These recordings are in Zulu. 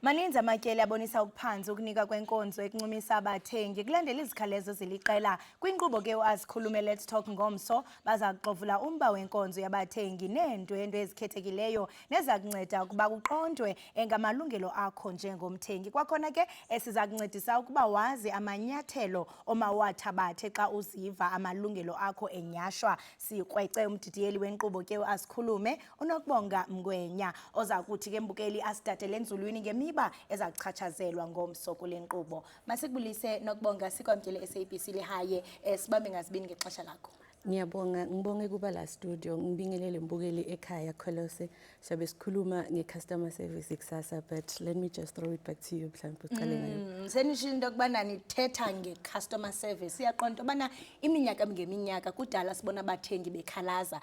Maninzi amatyeli abonisa ukuphansi ukunika kwenkonzo ekunxumisa abathengi kulandela izikhalezo ziliqela kwinkqubo ke uAsikhulume Let's Talk ngomso baza kuxovula umba wenkonzo yabathengi neendwendwe ezikhethekileyo neza kunceda ukuba kuqondwe ngamalungelo akho njengomthengi. Kwakhona ke siza kuncedisa ukuba wazi amanyathelo omawathabathe xa uziva amalungelo akho enyashwa. Sikrwece umdidiyeli wenkqubo ke uAsikhulume uNokubonga Mngwenya oza kuthi ke mbukeli asidatele enzulwini ngemiba ezakuchatshazelwa ngomso kule nkqubo. Masikubulise Nokubonga, sikwamkele SABC lihaye sibambe ngazibini ngexesha lakho. Ngiyabonga, ngibonge kuba la studio, ngibingelele mbukeli ekhaya Kholose. Sabe sikhuluma nge-customer service kusasa, but let me just throw it back to you mhlawumbe uqale ngayo. Senisho into kubana nithetha nge-customer service. Siyaqonda ubana iminyaka ngeminyaka kudala sibona abathengi bekhalaza.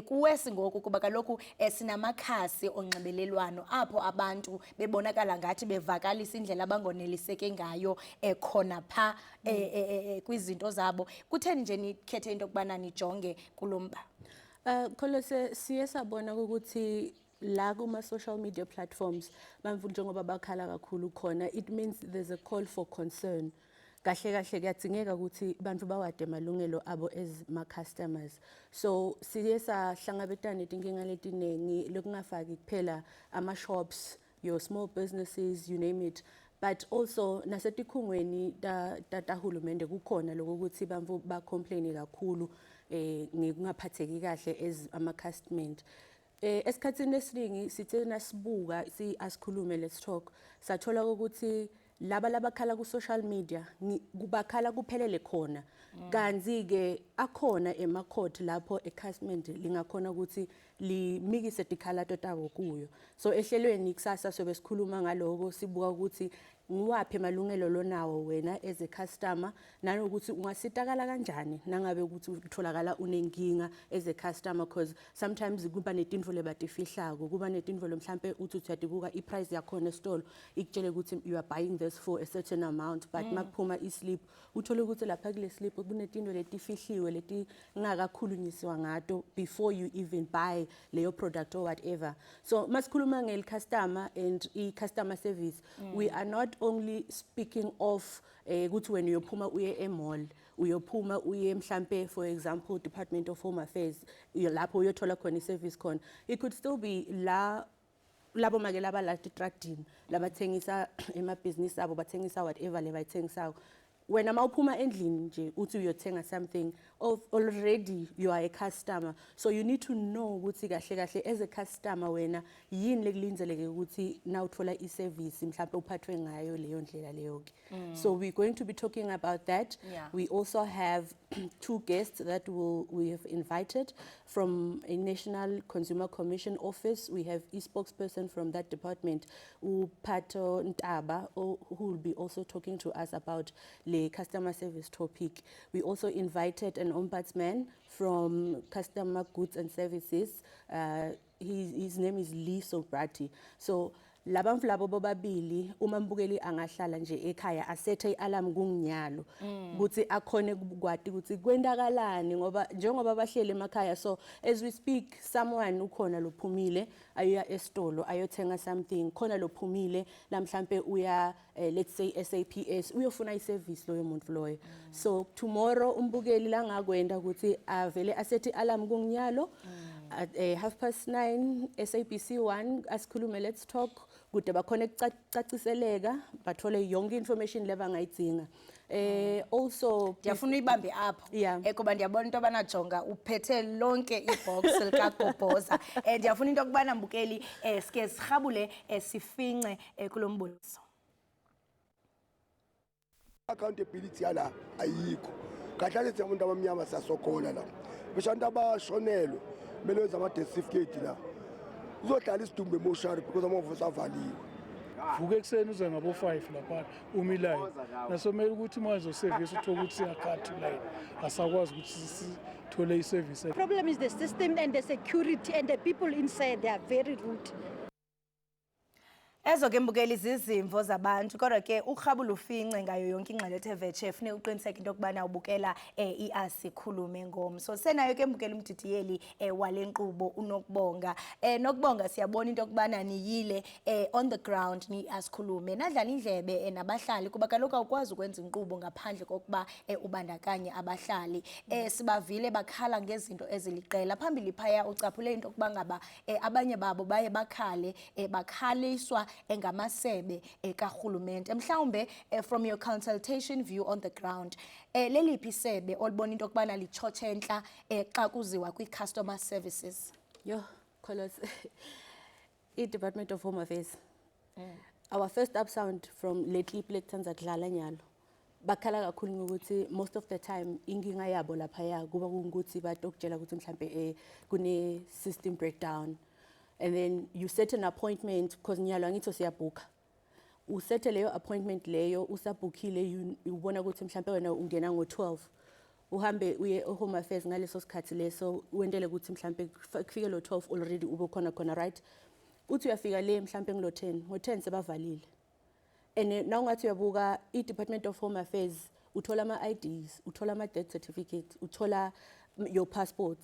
Kuwe singoku kuba kaloku sinamakhasi onxibelelwano apho abantu bebonakala ngathi bevakalisa indlela abangoneliseke ngayo khona pha kwizinto zabo. Kutheni nje nikhethe into kubana nijonge kulomba? Kholose siye sabona ukuthi la kuma social media platforms bamvu njengoba bakhala kakhulu khona, it means there's a call for concern. Kahle kahle kuyadingeka ukuthi bantu bawade malungelo abo as ma customers. So siye sahlangabetana nezinkinga letinengi lokungafaki kuphela ama shops, your small businesses, you name it. But also nasetikhungweni tahulumende kukhona lokuthi bamvu ba complain kakhulu ngekungaphatheki kahle as ama customers. Esikhathini esiningi sithe nasibuka Asikhulume Let's Talk sathola ukuthi laba labakhala ku social media kubakhala kuphelele khona kanzi ke akhona emacourt lapho ekhasment lingakhona ukuthi limikise dikhalato tabo kuyo. So ehlelweni kusasa sobe sikhuluma ngaloko sibuka ukuthi ngiwaphe malungelo lonawo wena as a customer nanokuthi ungasitakala kanjani nangabe ukuthi utholakala unenkinga as a customer, because sometimes kuba netindvo lebatifihlako, kuba netindvo mhlambe uthi uyadibuka iprice yakhona estolo ikutshele ukuthi you are buying this for a certain amount, but makuphuma islip uthola ukuthi lapha kule slip kunetindvo letifihliwe leti ngakakhulunyiswa ngato before you even buy leyo product or whatever. So masikhuluma ngel customer and customer service, we are not only speaking of ukuthi when uyophuma uye emall uyophuma uye mhlambe for example Department of Home Affairs lapho uyothola khona iservice khona. It could still be labo make laba la trading labathengisa emabhizinisi abo bathengisa whatever lebayithengisayo. When mawuphuma endlini nje uthi uyothenga something already you are a customer, so you need to know ukuthi kahle kahle as a customer wena yini lekulinzeleke ukuthi na uthola iservice mhlawumbe uphathwe ngayo leyo ndlela leyo. So we're going to be talking about that. We also have two guests that we have invited from a National Consumer Commission office. We have a spokesperson from that department, Pato Ntaba, who will be also talking to us about the customer service topic. We also invited an ombudsman from Customer Goods and Services. His name is Lee Sobrati. So labamfu labo bobabili uma mbukeli angahlala nje ekhaya asethe ialarm kunginyalo ukuthi akhone ukwati ukuthi kwendakalani ngoba njengoba bahlele emakhaya. So as we speak, someone ukhona lophumile ayoya estolo ayothenga something, khona lophumile la mhlambe uya let's say SAPS uyofuna iservice loyo muntu loyo. So tomorrow umbukeli la ngakwenda ukuthi avele asethe ialarm kunginyalo at 9:30 SABC 1 Asikhulume Let's Talk kude bakhona ukucaciseleka bathole yonke information lebangayidinga. Also ndiyafuna uyibambe apho kuba ndiyabona into abana jonga uphethe lonke ibox likagobhoza. Ndiyafuna into kubana mbukeli sike sirhabule sifince kulombuliso. Accountability yala ayikho kahle nje umuntu abamnyama sasokhona la beshantu abashonelwe kumele wenza ama death certificate la uzohlala isidumbe emotional because amavose avaliwe. Vuke ekseni uze ngabo 5 lapha umilayo nasomela ukuthi manje service uthola ukuthi siyakhathi line asakwazi ukuthi sithole iservice. The problem is the system and the security and the people inside, they are very rude. Ezo ke mbukeli izizimvo zabantu kodwa ke ukurhabula ufince ngayo yonke ingxelo ethe vetshe funeka uqiniseke into yokubana ubukela iasikhulume ngomso. Senayo ke mbukeli umdidiyeli wale nkqubo uNokubonga. Nokubonga siyabona into yokubana niyile on the ground ni asikhulume. Nadlala indlebe nabahlali kuba kaloku awukwazi ukwenza inkqubo ngaphandle kokuba ubandakanye abahlali. Sibavile bakhala ngezinto eziliqela. Phambili phaya ucaphule into yokuba ngaba abanye babo baye bakhale bakhaliswa engamasebe karhulumente. Mhlawumbe from your consultation view on the ground leliphi isebe olibona into yokubana litshotshentla xa kuziwa kwi-customer services? Yo, Kholos, i-Department of Home Affairs. Our first up sound from lately Plektanza kudlala nyalo. Bakhala kakhulu ngokuthi most of the time inkinga yabo laphaya kuba kungukuthi batokutshela ukuthi mhlambe kune system breakdown. And then you set an appointment because nyalo angithi siyabhuka. Usethe leyo appointment leyo usabhukile ubona ukuthi mhlambe wena ungena ngo12. Uhambe uye Home Affairs ngaleso sikhathi leso uendele ukuthi mhlambe kufike lo 12 already ube khona right. Uthi uyafika le mhlambe ngilo 10, ngo10 sebavalile. And now ngathi uyabuka i-Department of Home Affairs uthola ama-IDs, uthola ama-death certificate, uthola your passport.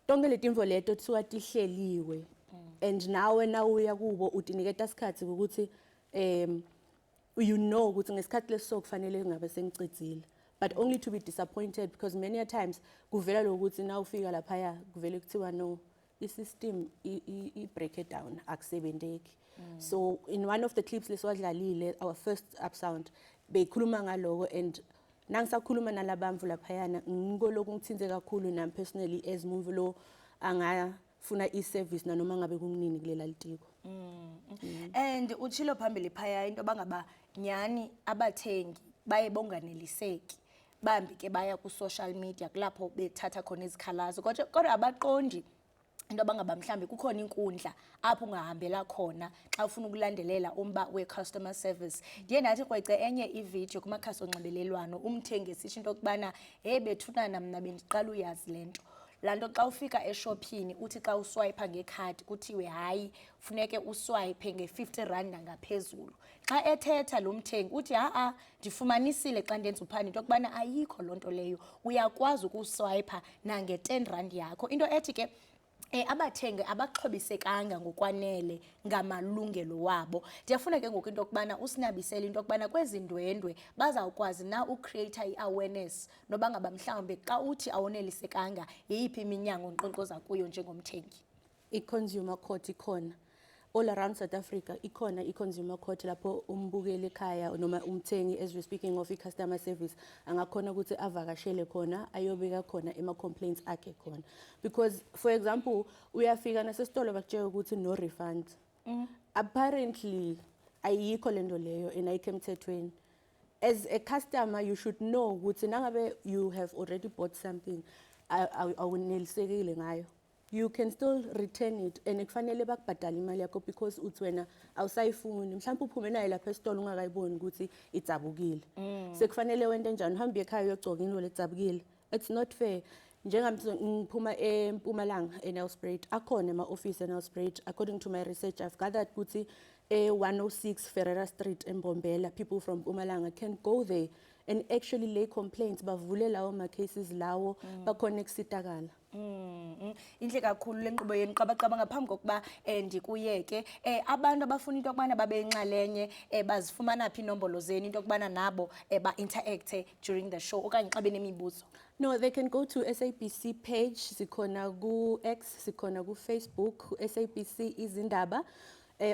Tonke letimvo leto tsuka tihleliwe. And now uya kubo utiniketa isikhathi ukuthi you know ukuthi ngesikhathi leso kufanele ngabe sengicedzile. But only to be disappointed because many a times kuvela lokuthi na ufika laphaya kuvele kuthiwa no i-system i-break it down akusebenteki. So in one of the clips leswadlalile our first up sound beyikhuluma ngaloko and nangisakhuluma nalabamvu laphayana ngikoloku ngithinze kakhulu nami personally as umuntu lo angafuna i-service nanoma ngabe kunini kulela litiko. And uchilo phambili phaya into bangaba nyani abathengi baye bonganeliseki bambi ke baya ku social media kulapho bethatha khona izikhalazo kodwa abaqondi into bangaba mhlambe kukhona inkundla apho ungahambela khona xa ufuna ukulandelela umba we-customer service. Ndiye nathi kwece enye ivideo kumakhasi onxibelelwano umthengi sisho into yokubana bethunana mna bendiqala uyazi lento. Lanto xa ufika eshophini uthi xa uswipe ngekhadi kuthiwe hayi funeke uswipe nge50 rand ngaphezulu. Xa ethetha lo mthengi uthi ndifumanisile xa ndenza uphando into yokubana ayikho lonto leyo uyakwazi ukuswipe nange10 rand yakho. Into ethi ke abathengi abaxhobisekanga ngokwanele ngamalungelo wabo. Ndiyafuna ke ngoku into yokubana usinabisele into yokubana kwezi ndwendwe bazawukwazi na ucreate i-awareness noba ngaba mhlawumbe xa uthi awonelisekanga yeyiphi iminyango onkqonkqoza kuyo njengomthengi. I-consumer court ikhona all around South Africa ikhona i-consumer court lapho umbukeli ekhaya noma umthengi as we speaking of i-customer service angakhona ukuthi avakashele khona ayobeka khona ema-complaints akhe khona because for example uyafika nasesitolo bakutshela ukuthi no refund. Apparently ayikho lento leyo and ayikho emthethweni. As a customer you should know ukuthi nangabe you have already bought something awunelisekile ngayo you can still return it and kufanele bakubhadala imali yakho because uthi wena awusayifuni mhlawumbe uphume nayo lapha esitolo ungakayiboni ukuthi idzabukile sekufanele wente njani uhambe ekhaya uyogcoka into ledzabukile. It's not fair. Ngiphuma eMpumalanga eNelspruit akhona ema-office eNelspruit according to my research I've gathered ukuthi 106 Ferreira Street eMbombela people from Mpumalanga can go there and actually lay complaints bavule lawo ma-cases lawo bakhona ekusitakala. Inhle kakhulu lenkqubo yenu qabaqaba ngaphambi kokuba ndikuyeke abantu abafuna into yokubana babe inxalenye bazifumana phi inombolo zenu into yokubana nabo ba-interacte during the show okanye xa benemibuzo? No, they can go to SABC page sikhona ku-X sikhona ku-Facebook SABC izindaba.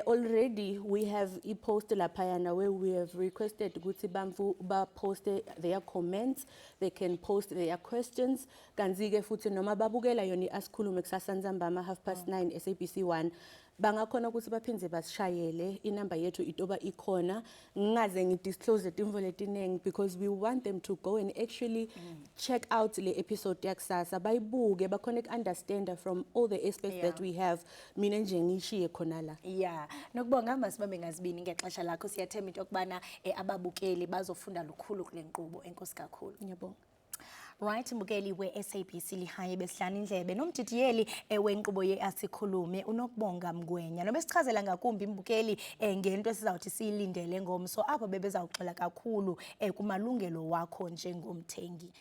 Already we have a post laphayana where we have requested ukuthi bamfu ba post their comments, they can post their questions. Kanzike futhi noma babukela yona asikhulume kusasa nzambama 9:30 SABC 1 bangakhona ukuthi baphindze basishayele inamba yethu itoba ikhona ngingaze ngidisclose letimvo letinengi because we want them to go and actually check out le episode yakusasa bayibuke bakhona understand from all the aspects that we have mina nje ngishiye khona la. Yeah, nokubonga masibambe ngazibini ngexesha lakho siyathemba into yokubana ababukeli bazofunda lukhulu kule nkqubo. Enkosi kakhulu. Ngiyabonga. Right, mbukeli we-SABC lihaye besihlanu indlebe nomdidiyeli wenkqubo ye-Asikhulume uNokubonga Mngwenya nobesichazela ngakumbi mbukeli ngento esizawuthi siyilindele ngomso apho bebezawuxola kakhulu kumalungelo wakho njengomthengi.